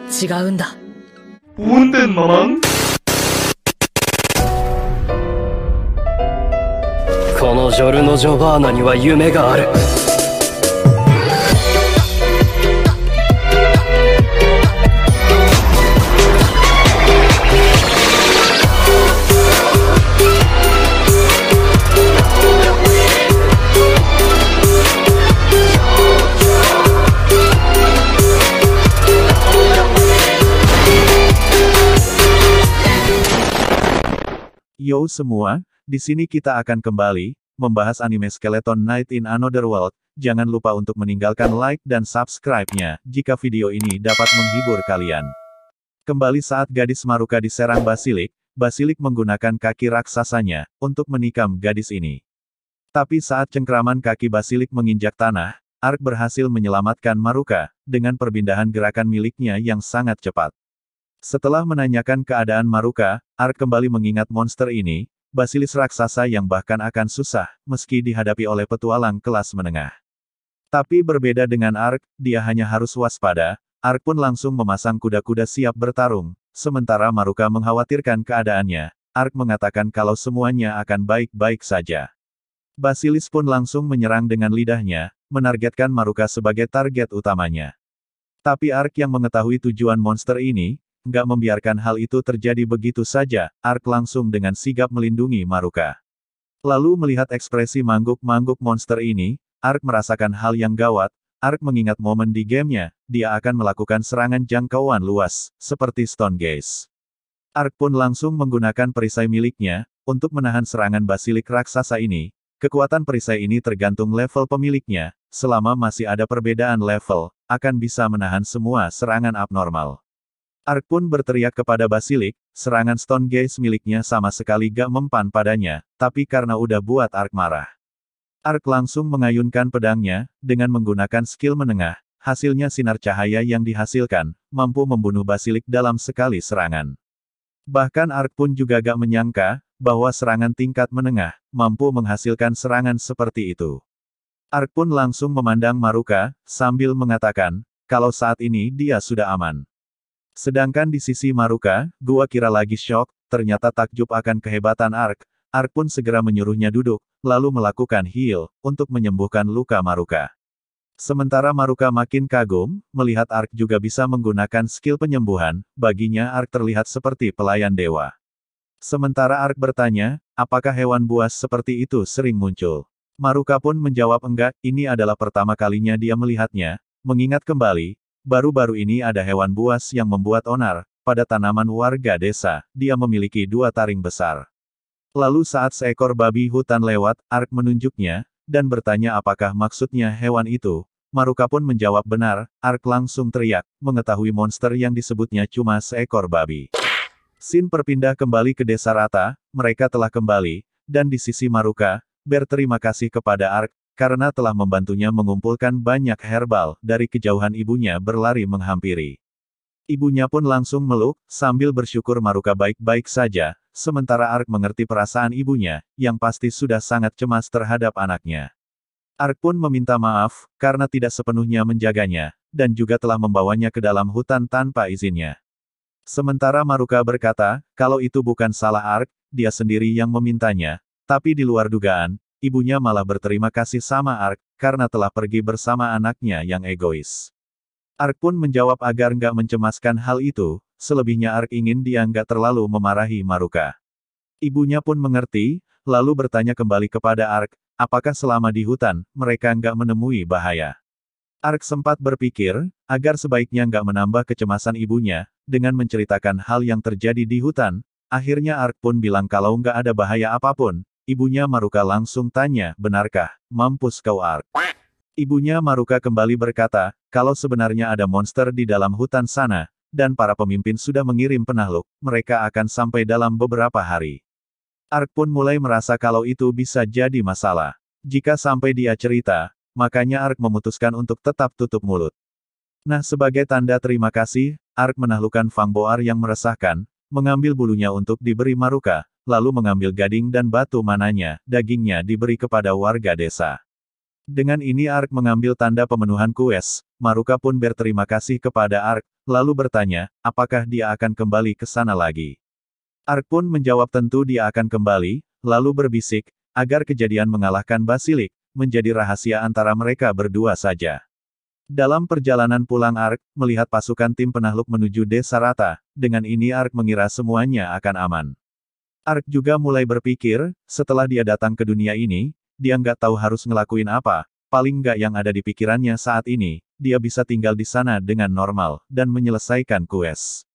違うんだ。Punten, Mamang. このジョルノ・ジョバーナには夢がある。Yo semua, di sini kita akan kembali membahas anime Skeleton Knight in Another World. Jangan lupa untuk meninggalkan like dan subscribe-nya jika video ini dapat menghibur kalian. Kembali saat gadis Maruka diserang Basilik, Basilik menggunakan kaki raksasanya untuk menikam gadis ini. Tapi saat cengkraman kaki Basilik menginjak tanah, Ark berhasil menyelamatkan Maruka dengan perpindahan gerakan miliknya yang sangat cepat. Setelah menanyakan keadaan Maruka, Ark kembali mengingat monster ini, basilis raksasa yang bahkan akan susah, meski dihadapi oleh petualang kelas menengah. Tapi berbeda dengan Ark, dia hanya harus waspada. Ark pun langsung memasang kuda-kuda siap bertarung, sementara Maruka mengkhawatirkan keadaannya. Ark mengatakan kalau semuanya akan baik-baik saja. Basilis pun langsung menyerang dengan lidahnya, menargetkan Maruka sebagai target utamanya. Tapi Ark yang mengetahui tujuan monster ini, nggak membiarkan hal itu terjadi begitu saja. Ark langsung dengan sigap melindungi Maruka. Lalu melihat ekspresi mangguk-mangguk monster ini, Ark merasakan hal yang gawat. Ark mengingat momen di gamenya, dia akan melakukan serangan jangkauan luas, seperti Stone Gaze. Ark pun langsung menggunakan perisai miliknya, untuk menahan serangan basilik raksasa ini. Kekuatan perisai ini tergantung level pemiliknya, selama masih ada perbedaan level, akan bisa menahan semua serangan abnormal. Ark pun berteriak kepada Basilik, serangan Stone Gaze miliknya sama sekali gak mempan padanya, tapi karena udah buat Ark marah. Ark langsung mengayunkan pedangnya, dengan menggunakan skill menengah, hasilnya sinar cahaya yang dihasilkan, mampu membunuh Basilik dalam sekali serangan. Bahkan Ark pun juga gak menyangka, bahwa serangan tingkat menengah, mampu menghasilkan serangan seperti itu. Ark pun langsung memandang Maruka, sambil mengatakan, kalau saat ini dia sudah aman. Sedangkan di sisi Maruka, gua kira lagi shock, ternyata takjub akan kehebatan Ark. Ark pun segera menyuruhnya duduk, lalu melakukan heal, untuk menyembuhkan luka Maruka. Sementara Maruka makin kagum, melihat Ark juga bisa menggunakan skill penyembuhan, baginya Ark terlihat seperti pelayan dewa. Sementara Ark bertanya, apakah hewan buas seperti itu sering muncul? Maruka pun menjawab enggak, ini adalah pertama kalinya dia melihatnya, mengingat kembali, baru-baru ini ada hewan buas yang membuat onar, pada tanaman warga desa, dia memiliki 2 taring besar. Lalu saat seekor babi hutan lewat, Ark menunjuknya, dan bertanya apakah maksudnya hewan itu. Maruka pun menjawab benar. Ark langsung teriak, mengetahui monster yang disebutnya cuma seekor babi. Sin berpindah kembali ke desa Rata, mereka telah kembali, dan di sisi Maruka, berterima kasih kepada Ark, karena telah membantunya mengumpulkan banyak herbal, dari kejauhan ibunya berlari menghampiri. Ibunya pun langsung meluk, sambil bersyukur Maruka baik-baik saja, sementara Ark mengerti perasaan ibunya, yang pasti sudah sangat cemas terhadap anaknya. Ark pun meminta maaf, karena tidak sepenuhnya menjaganya, dan juga telah membawanya ke dalam hutan tanpa izinnya. Sementara Maruka berkata, kalau itu bukan salah Ark, dia sendiri yang memintanya, tapi di luar dugaan, ibunya malah berterima kasih sama Ark, karena telah pergi bersama anaknya yang egois. Ark pun menjawab agar nggak mencemaskan hal itu, selebihnya Ark ingin dia nggak terlalu memarahi Maruka. Ibunya pun mengerti, lalu bertanya kembali kepada Ark, apakah selama di hutan, mereka nggak menemui bahaya. Ark sempat berpikir, agar sebaiknya nggak menambah kecemasan ibunya, dengan menceritakan hal yang terjadi di hutan. Akhirnya Ark pun bilang kalau nggak ada bahaya apapun. Ibunya Maruka langsung tanya, benarkah? Mampus kau Ark. Ibunya Maruka kembali berkata, kalau sebenarnya ada monster di dalam hutan sana, dan para pemimpin sudah mengirim penakluk, mereka akan sampai dalam beberapa hari. Ark pun mulai merasa kalau itu bisa jadi masalah. Jika sampai dia cerita, makanya Ark memutuskan untuk tetap tutup mulut. Nah, sebagai tanda terima kasih, Ark menaklukkan Fang Boar yang meresahkan, mengambil bulunya untuk diberi Maruka, lalu mengambil gading dan batu mananya, dagingnya diberi kepada warga desa. Dengan ini Ark mengambil tanda pemenuhan quest, Maruka pun berterima kasih kepada Ark, lalu bertanya, apakah dia akan kembali ke sana lagi. Ark pun menjawab tentu dia akan kembali, lalu berbisik, agar kejadian mengalahkan Basilik, menjadi rahasia antara mereka berdua saja. Dalam perjalanan pulang Ark, melihat pasukan tim penakluk menuju desa Rata, dengan ini Ark mengira semuanya akan aman. Ark juga mulai berpikir, setelah dia datang ke dunia ini, dia nggak tahu harus ngelakuin apa, paling nggak yang ada di pikirannya saat ini, dia bisa tinggal di sana dengan normal, dan menyelesaikan kues.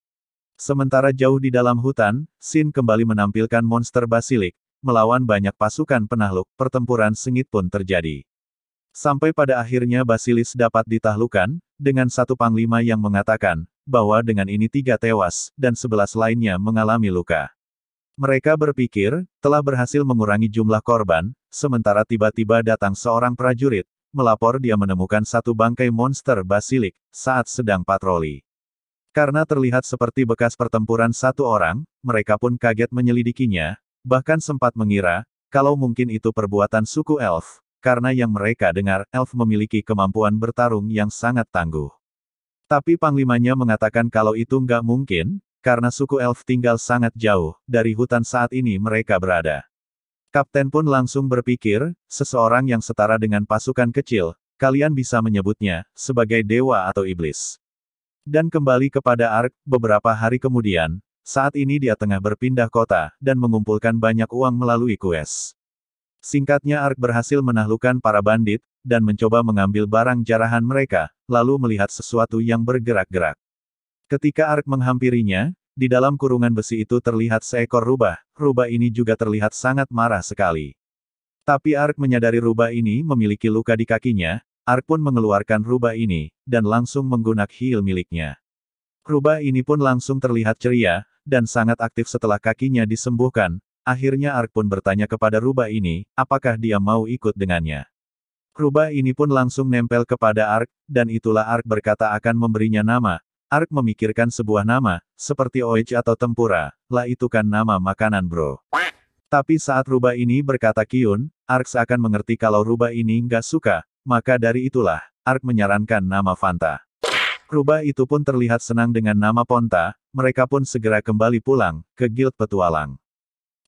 Sementara jauh di dalam hutan, Sin kembali menampilkan monster Basilik, melawan banyak pasukan penakluk, pertempuran sengit pun terjadi. Sampai pada akhirnya Basilis dapat ditaklukkan, dengan satu panglima yang mengatakan, bahwa dengan ini 3 tewas, dan 11 lainnya mengalami luka. Mereka berpikir, telah berhasil mengurangi jumlah korban, sementara tiba-tiba datang seorang prajurit, melapor dia menemukan satu bangkai monster Basilik, saat sedang patroli. Karena terlihat seperti bekas pertempuran satu orang, mereka pun kaget menyelidikinya, bahkan sempat mengira, kalau mungkin itu perbuatan suku elf, karena yang mereka dengar, elf memiliki kemampuan bertarung yang sangat tangguh. Tapi panglimanya mengatakan kalau itu nggak mungkin, karena suku elf tinggal sangat jauh, dari hutan saat ini mereka berada. Kapten pun langsung berpikir, seseorang yang setara dengan pasukan kecil, kalian bisa menyebutnya, sebagai dewa atau iblis. Dan kembali kepada Ark, beberapa hari kemudian, saat ini dia tengah berpindah kota, dan mengumpulkan banyak uang melalui kues. Singkatnya Ark berhasil menaklukkan para bandit, dan mencoba mengambil barang jarahan mereka, lalu melihat sesuatu yang bergerak-gerak. Ketika Ark menghampirinya, di dalam kurungan besi itu terlihat seekor rubah, rubah ini juga terlihat sangat marah sekali. Tapi Ark menyadari rubah ini memiliki luka di kakinya, Ark pun mengeluarkan rubah ini, dan langsung menggunakan heal miliknya. Rubah ini pun langsung terlihat ceria, dan sangat aktif setelah kakinya disembuhkan. Akhirnya Ark pun bertanya kepada rubah ini, apakah dia mau ikut dengannya. Rubah ini pun langsung nempel kepada Ark, dan itulah Ark berkata akan memberinya nama. Ark memikirkan sebuah nama, seperti Oich atau Tempura, lah itu kan nama makanan bro. Tapi saat rubah ini berkata Kyun, Ark seakan mengerti kalau rubah ini nggak suka, maka dari itulah, Ark menyarankan nama Fanta. Rubah itu pun terlihat senang dengan nama Ponta, mereka pun segera kembali pulang, ke Guild Petualang.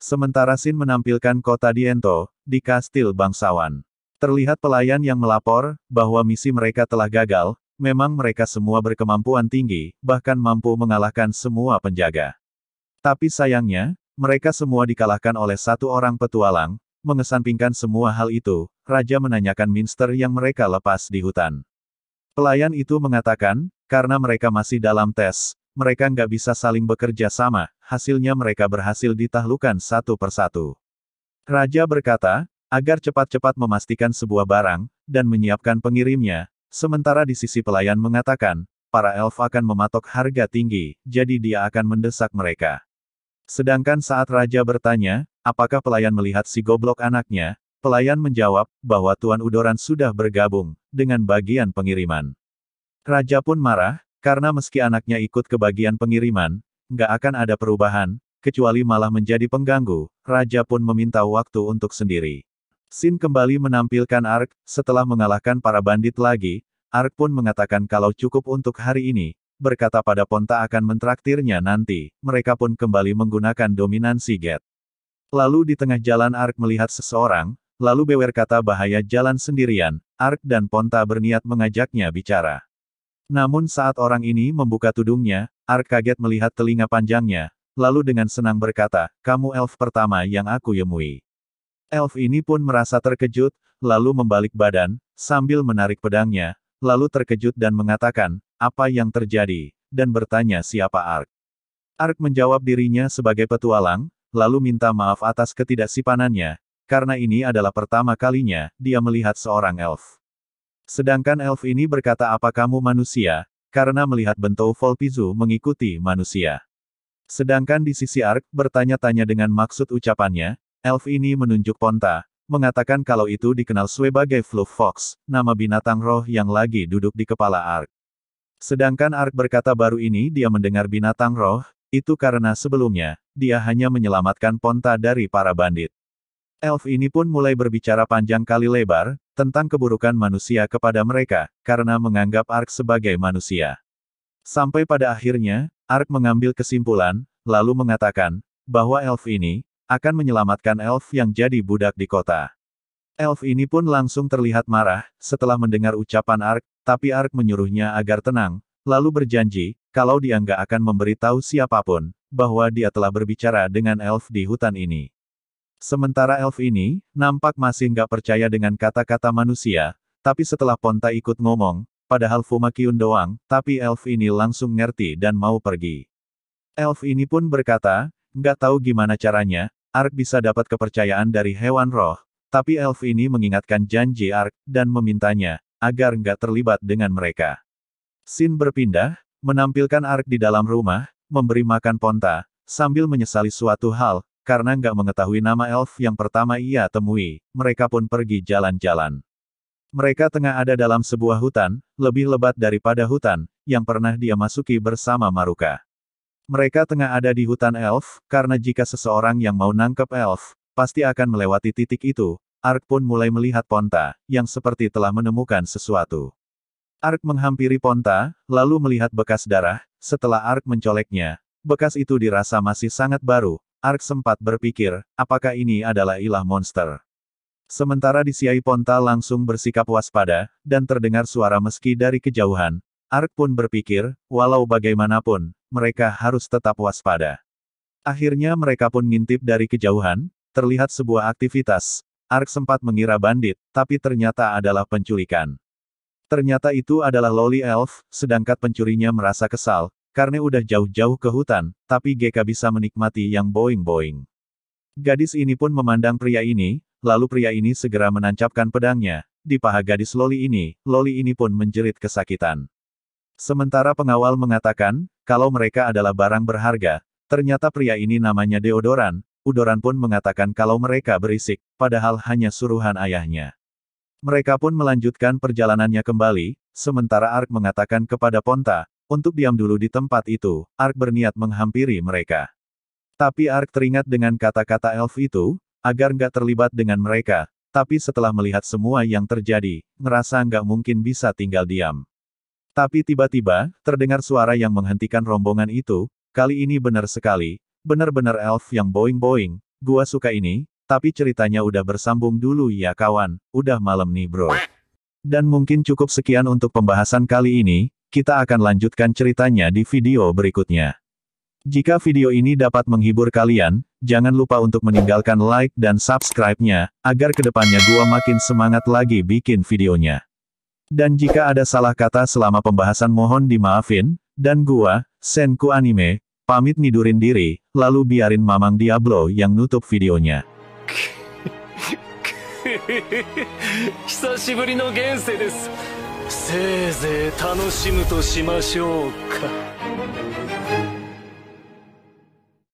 Sementara Sin menampilkan kota Diento, di Kastil Bangsawan. Terlihat pelayan yang melapor, bahwa misi mereka telah gagal, memang mereka semua berkemampuan tinggi, bahkan mampu mengalahkan semua penjaga. Tapi sayangnya, mereka semua dikalahkan oleh satu orang petualang, mengesampingkan semua hal itu, Raja menanyakan minster yang mereka lepas di hutan. Pelayan itu mengatakan, karena mereka masih dalam tes, mereka nggak bisa saling bekerja sama, hasilnya mereka berhasil ditaklukkan satu persatu. Raja berkata, agar cepat-cepat memastikan sebuah barang, dan menyiapkan pengirimnya, sementara di sisi pelayan mengatakan, para elf akan mematok harga tinggi, jadi dia akan mendesak mereka. Sedangkan saat Raja bertanya, apakah pelayan melihat si goblok anaknya, pelayan menjawab, bahwa Tuan Udoran sudah bergabung, dengan bagian pengiriman. Raja pun marah, karena meski anaknya ikut ke bagian pengiriman, nggak akan ada perubahan, kecuali malah menjadi pengganggu, Raja pun meminta waktu untuk sendiri. Sin kembali menampilkan Ark, setelah mengalahkan para bandit lagi, Ark pun mengatakan kalau cukup untuk hari ini, berkata pada Ponta akan mentraktirnya nanti, mereka pun kembali menggunakan dominansi Get. Lalu di tengah jalan Ark melihat seseorang, lalu Bewer kata bahaya jalan sendirian, Ark dan Ponta berniat mengajaknya bicara. Namun saat orang ini membuka tudungnya, Ark kaget melihat telinga panjangnya, lalu dengan senang berkata, kamu elf pertama yang aku temui. Elf ini pun merasa terkejut, lalu membalik badan, sambil menarik pedangnya, lalu terkejut dan mengatakan, apa yang terjadi, dan bertanya siapa Ark. Ark menjawab dirinya sebagai petualang, lalu minta maaf atas ketidaksipanannya, karena ini adalah pertama kalinya, dia melihat seorang elf. Sedangkan elf ini berkata apa kamu manusia, karena melihat Bentou Volpizu mengikuti manusia. Sedangkan di sisi Ark, bertanya-tanya dengan maksud ucapannya, elf ini menunjuk Ponta, mengatakan kalau itu dikenal sebagai Fluff Fox, nama binatang roh yang lagi duduk di kepala Ark. Sedangkan Ark berkata baru ini dia mendengar binatang roh, itu karena sebelumnya, dia hanya menyelamatkan Ponta dari para bandit. Elf ini pun mulai berbicara panjang kali lebar, tentang keburukan manusia kepada mereka, karena menganggap Ark sebagai manusia. Sampai pada akhirnya, Ark mengambil kesimpulan, lalu mengatakan, bahwa elf ini, akan menyelamatkan elf yang jadi budak di kota. Elf ini pun langsung terlihat marah, setelah mendengar ucapan Ark, tapi Ark menyuruhnya agar tenang, lalu berjanji, kalau dia nggak akan memberitahu siapapun, bahwa dia telah berbicara dengan elf di hutan ini. Sementara elf ini, nampak masih nggak percaya dengan kata-kata manusia, tapi setelah Ponta ikut ngomong, padahal Fumakyun doang, tapi elf ini langsung ngerti dan mau pergi. Elf ini pun berkata, nggak tahu gimana caranya, Ark bisa dapat kepercayaan dari hewan roh, tapi elf ini mengingatkan janji Ark, dan memintanya, agar nggak terlibat dengan mereka. Scene berpindah, menampilkan Ark di dalam rumah, memberi makan Ponta, sambil menyesali suatu hal, karena nggak mengetahui nama elf yang pertama ia temui, mereka pun pergi jalan-jalan. Mereka tengah ada dalam sebuah hutan, lebih lebat daripada hutan, yang pernah dia masuki bersama Maruka. Mereka tengah ada di hutan elf, karena jika seseorang yang mau nangkep elf, pasti akan melewati titik itu. Ark pun mulai melihat Ponta, yang seperti telah menemukan sesuatu. Ark menghampiri Ponta, lalu melihat bekas darah, setelah Ark mencoleknya, bekas itu dirasa masih sangat baru. Ark sempat berpikir, apakah ini adalah ilah monster. Sementara di Siai Ponta langsung bersikap waspada, dan terdengar suara meski dari kejauhan. Ark pun berpikir, walau bagaimanapun, mereka harus tetap waspada. Akhirnya mereka pun ngintip dari kejauhan, terlihat sebuah aktivitas. Ark sempat mengira bandit, tapi ternyata adalah penculikan. Ternyata itu adalah Loli Elf, sedangkan pencurinya merasa kesal, karena udah jauh-jauh ke hutan, tapi Geka bisa menikmati yang boing-boing. Gadis ini pun memandang pria ini, lalu pria ini segera menancapkan pedangnya, di paha gadis Loli ini pun menjerit kesakitan. Sementara pengawal mengatakan, kalau mereka adalah barang berharga, ternyata pria ini namanya Deodoran, Udoran pun mengatakan kalau mereka berisik, padahal hanya suruhan ayahnya. Mereka pun melanjutkan perjalanannya kembali, sementara Ark mengatakan kepada Ponta, untuk diam dulu di tempat itu. Ark berniat menghampiri mereka. Tapi Ark teringat dengan kata-kata elf itu, agar nggak terlibat dengan mereka, tapi setelah melihat semua yang terjadi, ngerasa nggak mungkin bisa tinggal diam. Tapi tiba-tiba, terdengar suara yang menghentikan rombongan itu, kali ini benar sekali, benar-benar elf yang boing-boing, gua suka ini, tapi ceritanya udah bersambung dulu ya kawan, udah malam nih bro. Dan mungkin cukup sekian untuk pembahasan kali ini. Kita akan lanjutkan ceritanya di video berikutnya. Jika video ini dapat menghibur kalian, jangan lupa untuk meninggalkan like dan subscribe-nya, agar kedepannya gua makin semangat lagi bikin videonya. Dan jika ada salah kata selama pembahasan mohon dimaafin, dan gua, Senku Anime, pamit nidurin diri, lalu biarin Mamang Diablo yang nutup videonya. 久しぶりの現世です。せいぜい楽しむとしましょうか。